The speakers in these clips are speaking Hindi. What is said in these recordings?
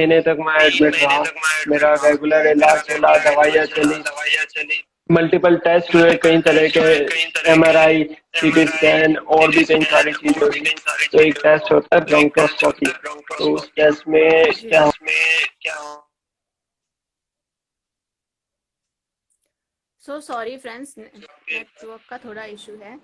महीने तक मैं एडमिट रहा। मेरा रेगुलर इलाज चला, दवाइयाँ चली, मल्टीपल टेस्ट हुए, कई तरह के MRI, CT स्कैन और भी कई सारी चीजें हुई। तो एक टेस्ट होता है ब्रोंकोस्कोपी, तो उस टेस्ट में जी क्या सो सॉरी फ्रेंड्स, नेटवर्क का थोड़ा इशू है।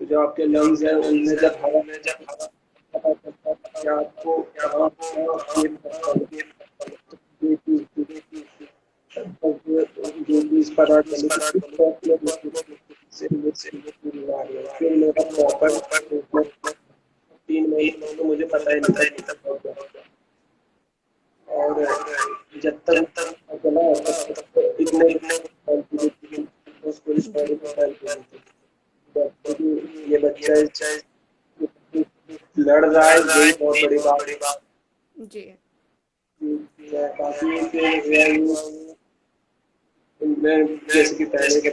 तो जो आपके लंग्स है उनमें जब हवा पता चलता है कि आपको कहाँ फील करता है, तो जो चीज पता चली कि किस तरह से फील आ रही है। फिर मेरा प्रॉपर ट्रीटमेंट 3 महीने तो मुझे पता ही नहीं था। और जब तक चला तब तक इतने उस स्टोरी को ये बच्चा लड़ रहा है, यही बहुत बड़ी बात जी। काफी जैसे कि पहले के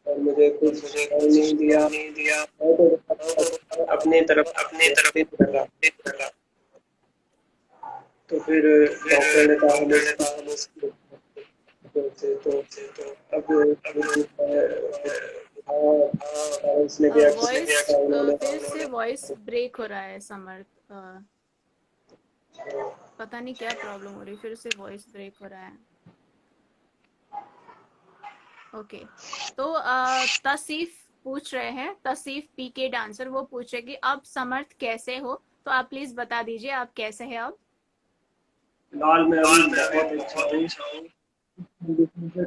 और मुझे कुछ नहीं दिया अपनी तरफ लगा। तो फिर डॉक्टर ने कहा तो अब पेरेंट्स ने भी वॉइस फिर से वॉइस ब्रेक हो रहा है समर्थ। पता नहीं क्या प्रॉब्लम हो रही, फिर से वॉइस ब्रेक हो रहा है। ओके, तो तसीफ पूछ रहे हैं, तसीफ पीके डांसर, वो पूछे कि अब समर्थ कैसे हो, तो आप प्लीज बता दीजिए आप कैसे हैं अब। फिलहाल मैं अभी बहुत अच्छा हूँ,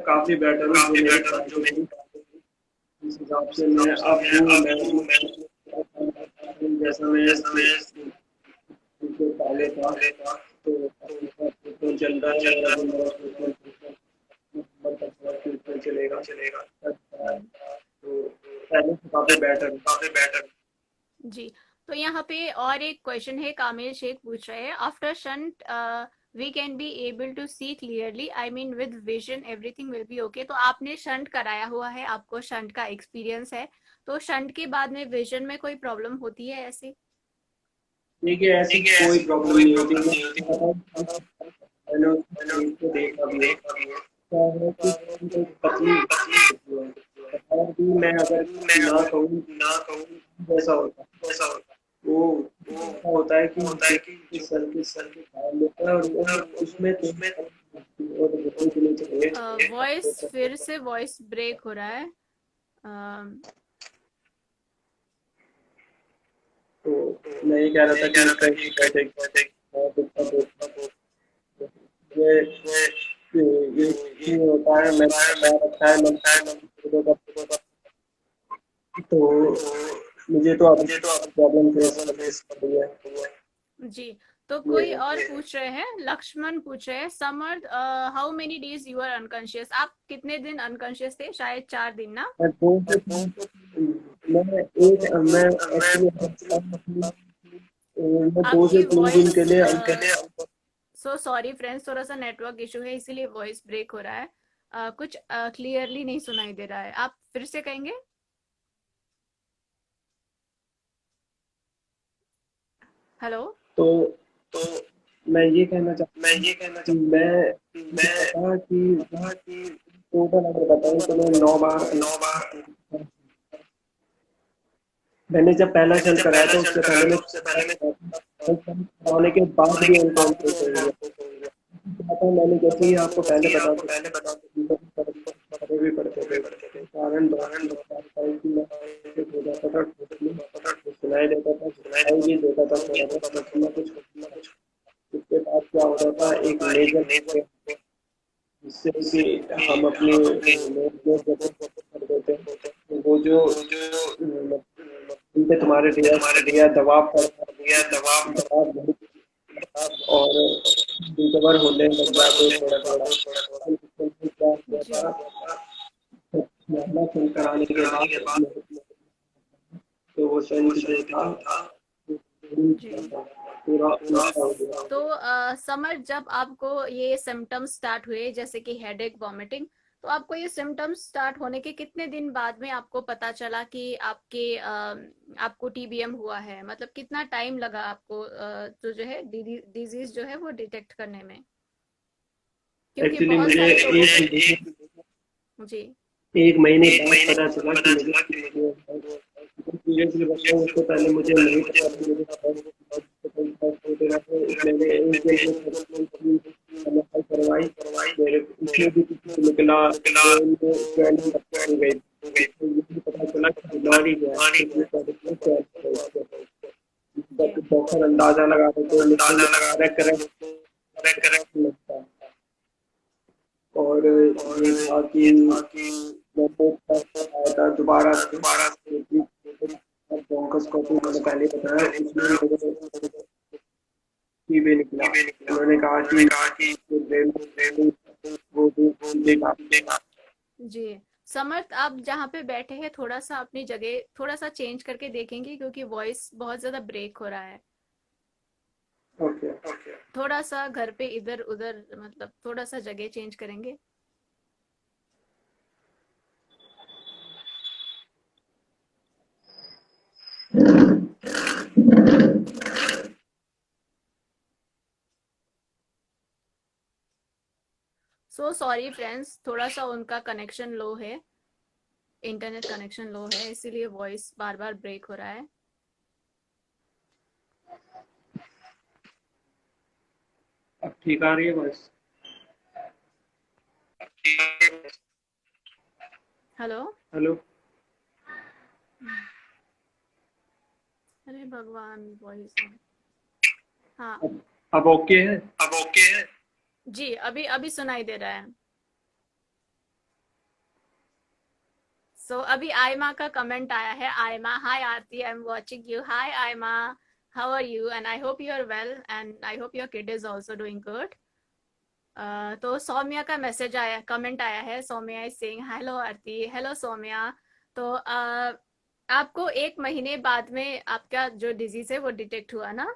काफी बेटर हूँ। इस हिसाब से मैं अब हूँ जैसा मैं पहले था। तो चल रहा है और अभी मेरा ट्रीटमेंट चलेगा तो पहले से काफी बेटर। जी, तो यहाँ पे और एक क्वेश्चन है, कामिल शेख पूछ रहे हैं, after shunt we can be able to see clearly, I mean with vision everything will be okay. तो आपने शंट कराया हुआ है, आपको शंट का एक्सपीरियंस है, तो शंट के बाद में विजन में कोई प्रॉब्लम होती है ऐसी? देखिए ऐसी कोई प्रॉब्लम नहीं होती। मैंने उसको देखा भी है कि पतली और भी मैं अगर ना कहूँ जैसा होता वो ऐसा होता है कि सर के ख्याल लेता है और उसमें वॉइस फिर से वॉइस ब्रेक हो रहा है। तो मैं ये कह रहा था कि ये होता है मैं रखा है तो मुझे तो प्रॉब्लम फेस कर रही है। जी, तो कोई और पूछ रहे हैं, लक्ष्मण पूछ रहे हैं, Samarth how many days you are unconscious, आप कितने दिन अनकॉन्शियस थे? शायद 4 दिन ना? मैं दो से आपकी तीन दिन के लिए सो सॉरी फ्रेंड्स, थोड़ा सा नेटवर्क इशू है इसीलिए वॉइस ब्रेक हो रहा है। कुछ क्लियरली नहीं सुनाई दे रहा है, आप फिर से कहेंगे? हेलो। तो मैं ये कहना चाहता हूँ मैं टोटल अगर बताऊँ तो मैं 9 बार मैंने जब पहला शंट कराया था उससे पहले कराने के बाद भी अनकॉन्शियस हो गया। मैंने जैसे ही आपको पहले बता भी पड़ते थे कारण हो जाता था, सुनाई देता था, सुनाई भी देता था थोड़ा बहुत कुछ। उसके बाद क्या होता था, एक लेजर जिससे कि हम अपनी कर देते हैं वो जो उनपे तुम्हारे दिया दबाव और रिकवर होने लग जाते थोड़ा कराने के बाद तो वो शंट जो था पूरा हो गया। तो समर, जब आपको ये सिम्टम्स स्टार्ट हुए जैसे कि हेडेक, वॉमिटिंग, तो आपको ये सिम्टम्स स्टार्ट होने के कितने दिन बाद में आपको पता चला कि आपको टीबीएम हुआ है? मतलब कितना टाइम लगा आपको जो है डिजीज जो है वो डिटेक्ट करने में? क्योंकि एक्चुअली बहुत मुझे सारे जी 1 महीने बाद पता चला कि सीरियसली बताऊं उससे पहले मुझे नहीं पता मैंने एक दिन में करवाई, मेरे उसमें भी कुछ निकला, तो 12 गई, तो ये भी पता चला कि बीमार ही है, तो ये पर्टिकुलर क्या है। डॉक्टर अंदाजा लगा रहे थे, लेकिन करेक्ट लगता है। और ये था कि मैंने आया था दोबारा ब्रोंकोस्कोपी, मैंने पहले बताया, उसमें भी निकला। उन्होंने कहा कि ब्रेन वो भी देखा। जी समर्थ, आप जहाँ पे बैठे हैं थोड़ा सा अपनी जगह थोड़ा सा चेंज करके देखेंगे, क्योंकि वॉइस बहुत ज्यादा ब्रेक हो रहा है। ओके। थोड़ा सा घर पे इधर उधर, मतलब थोड़ा सा जगह चेंज करेंगे। सो सॉरी फ्रेंड्स, थोड़ा सा उनका कनेक्शन लो है, इंटरनेट कनेक्शन लो है, इसीलिए वॉइस बार बार ब्रेक हो रहा है। अब ठीक आ रही है बस। हेलो। हेलो। अरे भगवान, वॉइस। हाँ अब ओके है। जी, अभी अभी सुनाई दे रहा है। सो अभी आयमा का कमेंट आया है। Ayma, hi Aarti, I am watching you. Hi Ayma, how are you? And I hope you are well, and I hope your kid is also doing good. तो सौम्या का मैसेज आया, कमेंट आया है। Saumya is saying hello Aarti. Hello Saumya. तो आपको 1 महीने बाद में आपका जो डिजीज है वो डिटेक्ट हुआ ना?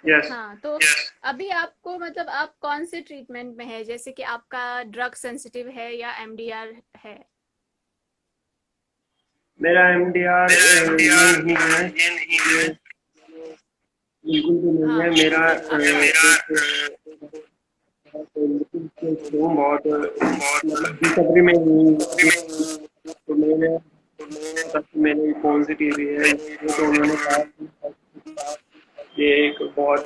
यस। हाँ, तो अभी आपको मतलब आप कौन से ट्रीटमेंट में है? जैसे कि आपका ड्रग सेंसिटिव है या एमडीआर है? मेरा एमडीआर ये नहीं है, ये बिल्कुल भी नहीं है। हाँ मेरा आपका बहुत मतलब रिकवरी में हूँ। तो मैंने कौन सी टीवी है, ये तो उन्होंने कहा कि ये एक बहुत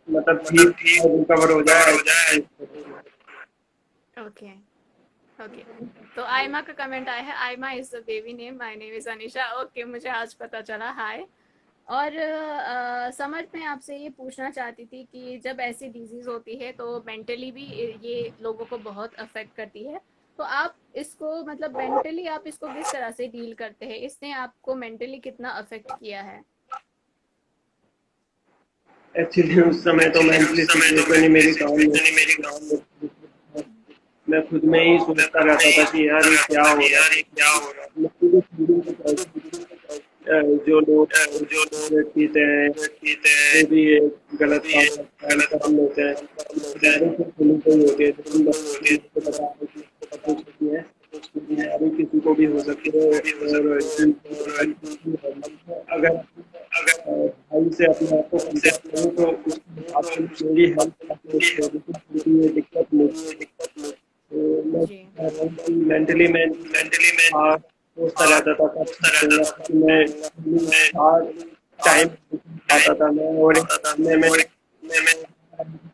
मतलब ठीक रिकवर हो जाए। Okay okay. तो आयमा का कमेंट आया है। Aima is the baby name, my name is Anisha. Okay, मुझे आज पता चला। हाय। और समझ में आपसे ये पूछना चाहती थी कि जब ऐसी डिजीज होती है तो मेंटली भी ये लोगों को बहुत अफेक्ट करती है। तो आप इसको मतलब मेंटली आप इसको किस तरह से डील करते हैं? इसने आपको मेंटली कितना अफेक्ट किया है? एक्चुअली उस समय तो मेंटली सिचुएशन ही मेरी काम में, मैं खुद में ही सोचता रहता था कि यार ये क्या हो रहा है। मेरी तो फीलिंग कुछ ऐसी थी, जो लोग सिगरेट पीते हैं, वो भी ये गलत काम कर लेते हैं, बीमारी सिर्फ उन्हीं को ही होती है, लेकिन किसी को पता है कि कुछ होती है, ये बीमारी किसी को भी हो सकती है। और अगर भाई से अपने आप को कंपेयर करूँ तो उसके हिसाब से मेरी हेल्थ काफी अच्छी है, लेकिन फिर भी ये दिक्कत मुझे, तो जी मैं मेंटली मैं सोचता रहता था कब ठीक होगा, क्योंकि मैं हर टाइम खाता था मैं, और एक में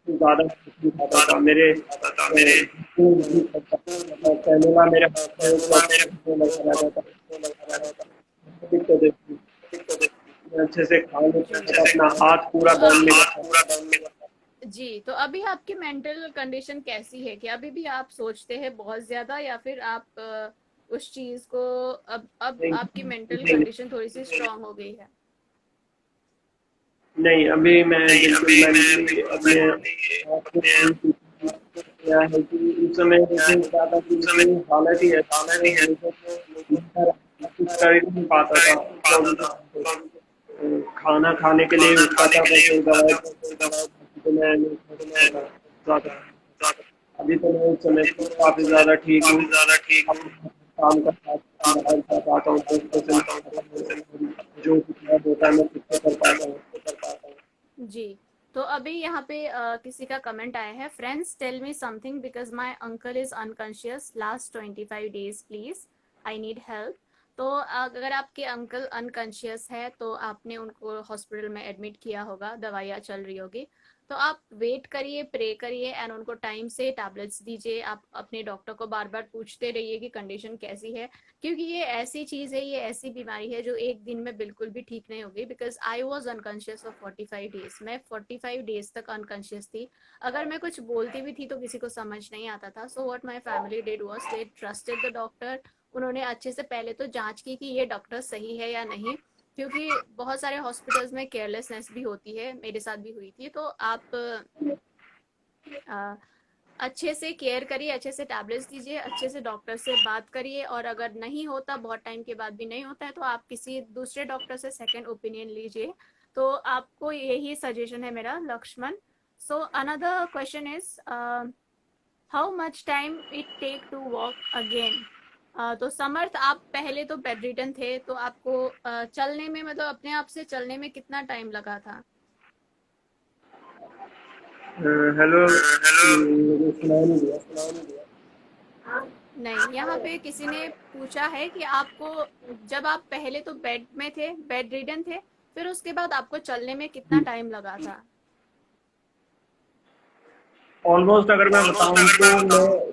ज़्यादा नहीं खाता था। मेरे कैमरा मेरे हाथ में लगा रहता था, दिक्कत थी। मैं अच्छे से खा लेता था, अपना हाथ पूरा तो दम में अभी रहता था। जी, तो अभी आपकी मेंटल कंडीशन कैसी है? कि अभी भी आप सोचते हैं बहुत ज्यादा, या फिर आप उस चीज को अब आपकी मेंटल नहीं, कंडीशन थोड़ी सी स्ट्रांग हो गई है? नहीं, अभी मैं बिल्कुल मेंटली अपने आप को क्या है कि उस समय जैसे ज़्यादा कि मेरी हालत ही ऐसी है, मुझे कुछ कर ही नहीं पाता था 24 घंटे। खाना खाने के लिए उठता था बस एक दवाई, तो मैं नहीं खा पाता था ज़्यादा। अभी तो मैं इस समय काफ़ी ज़्यादा ठीक हूँ। काम कर पाता हूँ, बाहर जा पाता हूँ, दोस्तों से मिल पाता हूँ, जो कुछ होता है मैं खुद से कर पाता हूँ। जी। तो अभी यहाँ पे किसी का कमेंट आया है। Friends tell me something because my uncle is unconscious last 25 days please, I need help. तो अगर आपके अंकल अनकॉन्शियस है तो आपने उनको हॉस्पिटल में एडमिट किया होगा, दवाइयाँ चल रही होगी, तो आप वेट करिए, प्रे करिए एंड उनको टाइम से टैबलेट्स दीजिए। आप अपने डॉक्टर को बार बार पूछते रहिए कि कंडीशन कैसी है, क्योंकि ये ऐसी चीज़ है, ये ऐसी बीमारी है जो एक दिन में बिल्कुल भी ठीक नहीं होगी। Because I was unconscious for 45 days, मैं 45 डेज तक अनकॉन्शियस थी। अगर मैं कुछ बोलती भी थी तो किसी को समझ नहीं आता था। So what my family did was they trusted the doctor. उन्होंने अच्छे से पहले तो जांच की कि ये डॉक्टर सही है या नहीं, क्योंकि बहुत सारे हॉस्पिटल्स में केयरलेसनेस भी होती है, मेरे साथ भी हुई थी। तो आप अच्छे से केयर करिए, अच्छे से टैबलेट्स दीजिए, अच्छे से डॉक्टर से बात करिए, और अगर नहीं होता, बहुत टाइम के बाद भी नहीं होता है, तो आप किसी दूसरे डॉक्टर से सेकंड ओपिनियन लीजिए। तो आपको यही सजेशन है मेरा, Lakshman. So another question is how much time it take to walk again. तो समर्थ, आप पहले तो बेड रिडन थे, तो आपको चलने में, मतलब अपने आप से चलने में कितना टाइम लगा था? हेलो, मुझे सुनाई नहीं दिया। नहीं, यहाँ पे किसी ने पूछा है कि आपको, जब आप पहले तो बेड में थे, बेड रिडन थे, फिर उसके बाद आपको चलने में कितना टाइम लगा था? ऑलमोस्ट अगर मैं बताऊं तो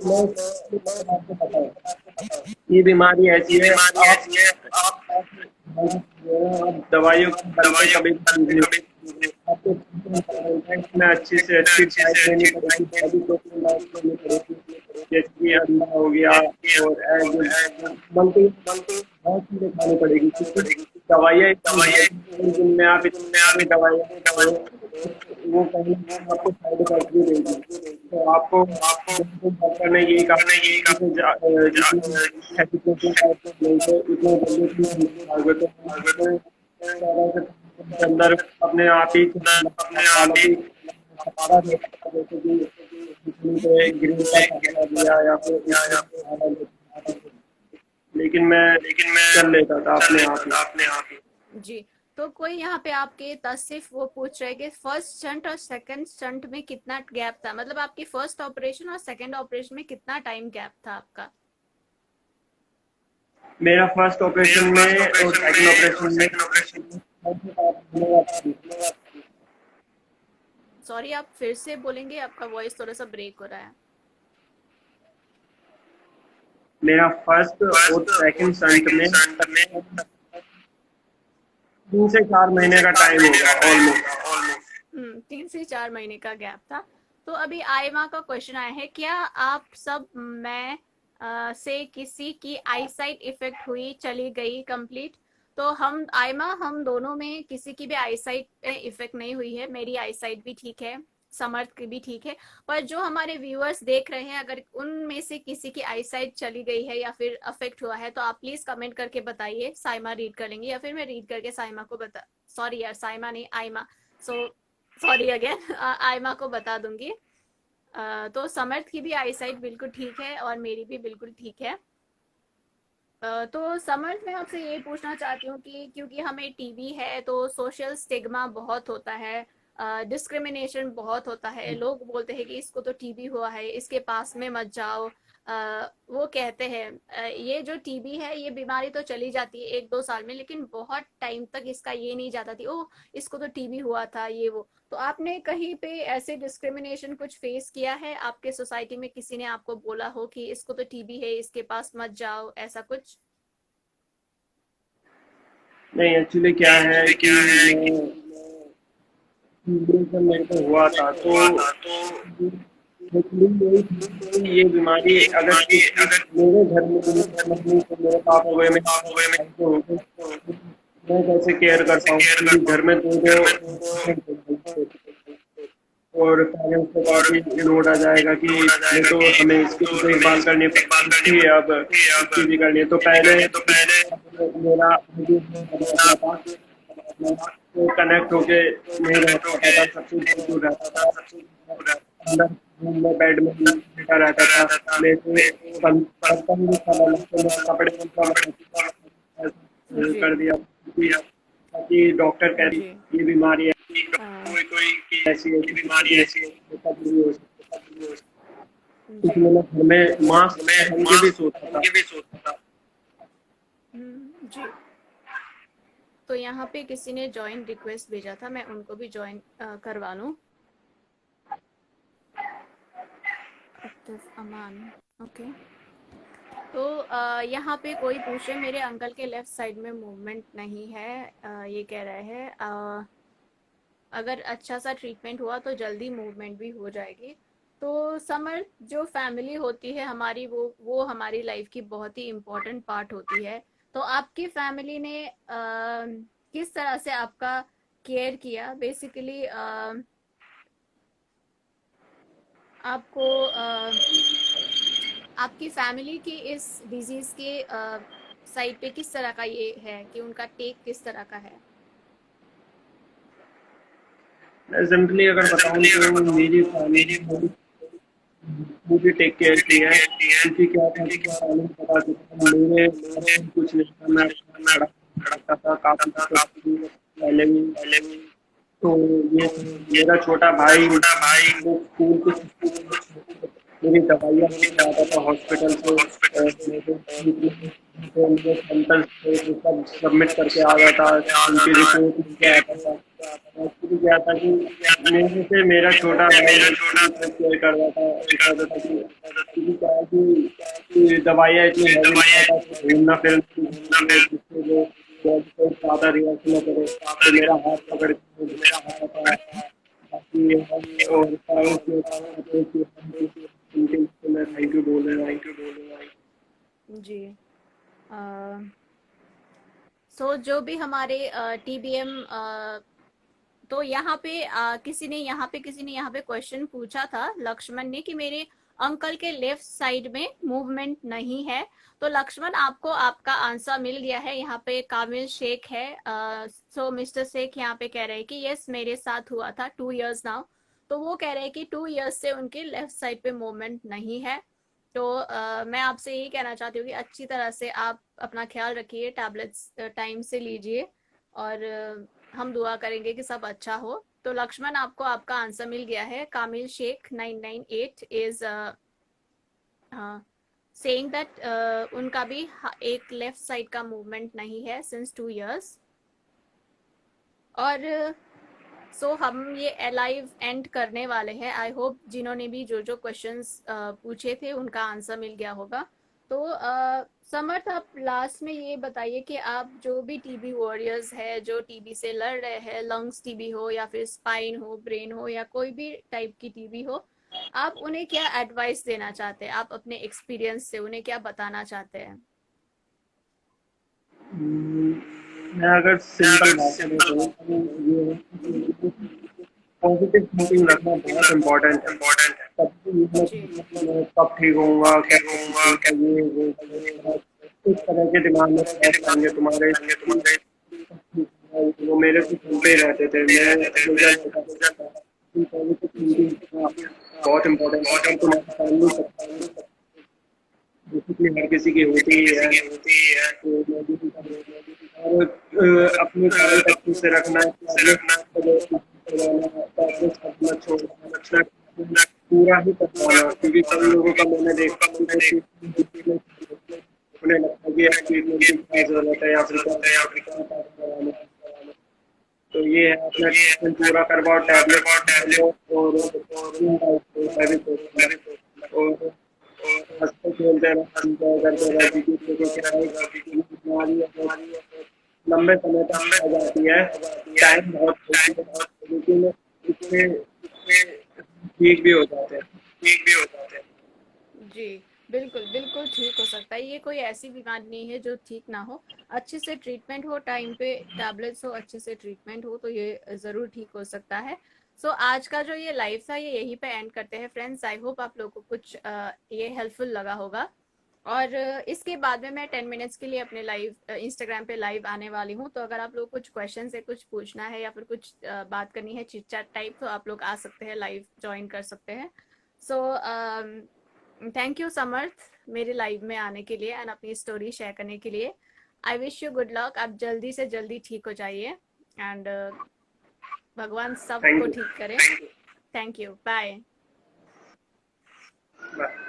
मैं आपको पता है ये बीमारी ऐसी है, आप दवाइयों की बनते कभी भी आपको इसमें अच्छी से अच्छी डाइट लेनी पड़ेगी, बॉडी प्रोटीन डाइट लेनी पड़ेगी, जैसे कि अंडा हो गया और एग, बल्कि बहुत चीजें खानी पड़ेगी, क्योंकि दवाइयाँ इतनी जिनमें आप इतनी सारी दवाइयाँ वो कहीं ना कहीं आपको साइड इफेक्ट भी देगी। तो आपको डॉक्टर ने यही कहा कि जितनी हेसिटेशन नहीं तो इतने जल्दी ठीक नहीं पाओगे, तो आपको 14 से 15 के अंदर अपने आप ही हालांकि सहारा जैसे कि ग्रीन का सहारा लिया या फिर इसका सहारा लिया, लेकिन मैं चल लेता था अपने आप ही। जी। तो कोई यहाँ पे आपके सिर्फ वो पूछ रहे कि फर्स्ट स्टंट और सेकंड स्टंट में कितना गैप था, मतलब आपकी फर्स्ट ऑपरेशन और सेकंड ऑपरेशन में कितना टाइम गैप था आपका? मेरा फर्स्ट ऑपरेशन में और सेकंड ऑपरेशन में सॉरी, आप फिर से बोलेंगे, आपका वॉइस थोड़ा सा ब्रेक हो रहा है। मेरा फर्स्ट और सेकंड स्टंट में 3 से 4 महीने का टाइम होगा ऑलमोस्ट। 3 से 4 महीने का गैप था। तो अभी आयमा का क्वेश्चन आया है, क्या आप सब में से किसी की आई साइट इफेक्ट हुई, चली गई कंप्लीट? तो हम दोनों में किसी की भी आई साइट पे इफेक्ट नहीं हुई है। मेरी आई साइट भी ठीक है, समर्थ की भी ठीक है। पर जो हमारे व्यूअर्स देख रहे हैं, अगर उनमें से किसी की आई साइट चली गई है या फिर अफेक्ट हुआ है, तो आप प्लीज कमेंट करके बताइए, साइमा रीड कर लेंगे, या फिर मैं रीड करके साइमा को बता, सॉरी यार, साइमा नहीं, Aima, so sorry again, Aima को बता दूंगी। तो समर्थ की भी आई साइट बिल्कुल ठीक है और मेरी भी बिल्कुल ठीक है। तो समर्थ, मैं आपसे ये पूछना चाहती हूँ कि क्योंकि हमें टीबी है तो सोशल स्टिग्मा बहुत होता है, डिस्क्रिमिनेशन बहुत होता है। लोग बोलते हैं कि इसको तो टीबी हुआ है, इसके पास में मत जाओ। वो कहते हैं ये जो टीबी है, ये बीमारी तो चली जाती है 1-2 साल में, लेकिन बहुत टाइम तक इसका ये नहीं जाता थी, ओ इसको तो टीबी हुआ था, ये वो। तो आपने कहीं पे ऐसे डिस्क्रिमिनेशन कुछ फेस किया है? आपके सोसाइटी में किसी ने आपको बोला हो कि इसको तो टीबी है, इसके पास मत जाओ, ऐसा कुछ? नहीं, एक्चुअली क्या है कि जब मेरे को हुआ था तो एक्चुअली यही थी कि ये बीमारी अगर मेरे घर में मेरी मम्मी को, मेरे पापा हो गए, मेरे भाई को हो गए, मैं कैसे केयर कर पाऊँ, क्योंकि घर में दो और पेरेंट्स को काफी लोड आ जाएगा कि ये तो हमें इसकी तो देखभाल करनी पड़ती है, अब इसकी भी करनी है। तो पहले मेरा तो कनेक्ट होके नहीं रह पाता था, सब कुछ दूर दूर रहता था, अंदर रूम में बेड में ही लेटा रहता था, मेरे को बर्तन भी खाना लगता, मेरे कपड़े जी कर दिया ताकि डॉक्टर कह रही जी। ये बीमारी है, हाँ, ऐसी है, बीमारी ऐसी है, हो सकता है। जी। इसलिए मैं घर में मास्क पहन के भी सोता था। जी। तो यहाँ पे किसी ने ज्वाइन रिक्वेस्ट भेजा था, मैं उनको भी ज्वाइन करवा लूँ। अमान, ओके। तो यहाँ पे कोई पूछे मेरे अंकल के लेफ्ट साइड में मूवमेंट नहीं है, ये कह रहे हैं अगर अच्छा सा ट्रीटमेंट हुआ तो जल्दी मूवमेंट भी हो जाएगी। तो समर, जो फैमिली होती है हमारी, वो हमारी लाइफ की बहुत ही इम्पोर्टेंट पार्ट होती है। तो आपकी फैमिली ने किस तरह से आपका केयर किया बेसिकली, आपको आपकी फैमिली की इस डिजीज के साइड पे किस तरह का ये है कि उनका टेक किस तरह का है? मैं सिंपली अगर बताऊं तो मेरी फैमिली ने मुझे टेक केयर की है, क्योंकि क्या था कि पहले ही बता चुका हूं, मेरे घर में कुछ नहीं था, मैं पढ़ा करता था काफी पहले भी। तो ये मेरा छोटा भाई वो स्कूल के मेरी दवाइयाँ लेके आता था हॉस्पिटल से, और मेरे सेंटर से वो सब सबमिट करके आ रहा था, उनकी रिपोर्ट लेके आता था। एक्चुअली क्या था कि मेरे से मेरा छोटा भाई केयर कर रहा था, ऐसा होता था कि क्योंकि क्या है कि दवाइयाँ इतनी हैवी नहीं आता, तो घूमना फिरना जिससे वो बॉडी को ज़्यादा रिएक्ट ना करे, तो मेरा हाथ पकड़ के घुमाता था। बाकी और उनके मैं थैंक यू बोल रहा हूँ। जी। सो जो भी हमारे टीबीएम, तो यहाँ पे किसी ने यहाँ पे क्वेश्चन पूछा था, लक्ष्मण ने, कि मेरे अंकल के लेफ्ट साइड में मूवमेंट नहीं है। तो लक्ष्मण, आपको आपका आंसर मिल गया है। यहाँ पे कामिल शेख है। सो मिस्टर शेख यहाँ पे कह रहे हैं कि यस, मेरे साथ हुआ था 2 years नाउ। तो वो कह रहे हैं कि 2 years से उनके लेफ्ट साइड पे मूवमेंट नहीं है। तो मैं आपसे यही कहना चाहती हूँ कि अच्छी तरह से आप अपना ख्याल रखिए, टैबलेट्स टाइम से लीजिए, और हम दुआ करेंगे कि सब अच्छा हो। तो लक्ष्मण, आपको आपका आंसर मिल गया है। कामिल शेख 998 इज सेइंग दैट उनका भी एक लेफ्ट साइड का मूवमेंट नहीं है सिंस 2 years। और हम ये लाइव एंड करने वाले हैं। आई होप जिन्होंने भी जो जो क्वेश्चंस पूछे थे उनका आंसर मिल गया होगा। तो समर्थ, आप लास्ट में ये बताइए कि आप जो भी टीबी वॉरियर्स है, जो टीबी से लड़ रहे हैं, लंग्स टीबी हो या फिर स्पाइन हो, ब्रेन हो, या कोई भी टाइप की टीबी हो, आप उन्हें क्या एडवाइस देना चाहते हैं? आप अपने एक्सपीरियंस से उन्हें क्या बताना चाहते हैं? मैं अगर सिंपल भाषा में कहूँ तो ये है कि पॉजिटिव थिंकिंग रखना बहुत इम्पोर्टेंट है। तब भी ये मत जी। सोचना कि मैं कब ठीक होऊंगा, कैसे ठीक होऊंगा, ये वो इस तरह के दिमाग में थॉट्स आएंगे तुम्हारे कि सब ठीक होगा। वो मेरे से चलते ही रहते थे, मैं हमेशा ऐसा करता था। लेकिन पॉजिटिव जी। थिंकिंग रखना बहुत इम्पोर्टेंट है। अगर तुम्हारी फैमिली बेसिकली हर किसी की होती ही है, तो मैं भी और अपनी डाइट अच्छे से रखना, टैबलेट्स करवाना, टैबलेट्स खाना छोड़ना, अपना पूरा ही करवाना, क्योंकि कई लोगों का मैंने देखा है कि वो ट्रीटमेंट उन्हें लगता है कि अब ट्रीटमेंट की क्या जरूरत है या फिर क्या करवाना है। तो ये है, अपना ट्रीटमेंट पूरा करवाओ, टैबलेट लो, और हैवी और हंसते खेलते रहो, एंजॉय करते रहो, क्योंकि देखो क्या है कि बीमारी अगर लंबे समय तक आ जाती है, टाइम बहुत लेती है, लेकिन इससे ठीक भी हो जाते हैं। जी, बिल्कुल, बिल्कुल ठीक हो सकता है। ये कोई ऐसी बीमारी नहीं है जो ठीक ना हो। अच्छे से ट्रीटमेंट हो, टाइम पे टैबलेट्स हो, अच्छे से ट्रीटमेंट हो, तो ये ज़रूर ठीक हो सकता है। आज का जो ये लाइव था, ये यहीं पे एंड करते हैं फ्रेंड्स। आई होप आप लोगों को कुछ ये हेल्पफुल लगा होगा। और इसके बाद में मैं 10 मिनट्स के लिए अपने लाइव इंस्टाग्राम पे लाइव आने वाली हूँ। तो अगर आप लोग कुछ क्वेश्चन है, कुछ पूछना है, या फिर कुछ बात करनी है, चिट चैट टाइप, तो आप लोग आ सकते हैं, लाइव ज्वाइन कर सकते हैं। सो थैंक यू समर्थ, मेरे लाइव में आने के लिए एंड अपनी स्टोरी शेयर करने के लिए। I wish you good luck. आप जल्दी से जल्दी ठीक हो जाइए, एंड भगवान सबको थैंक ठीक करे। Thank you, bye. यू।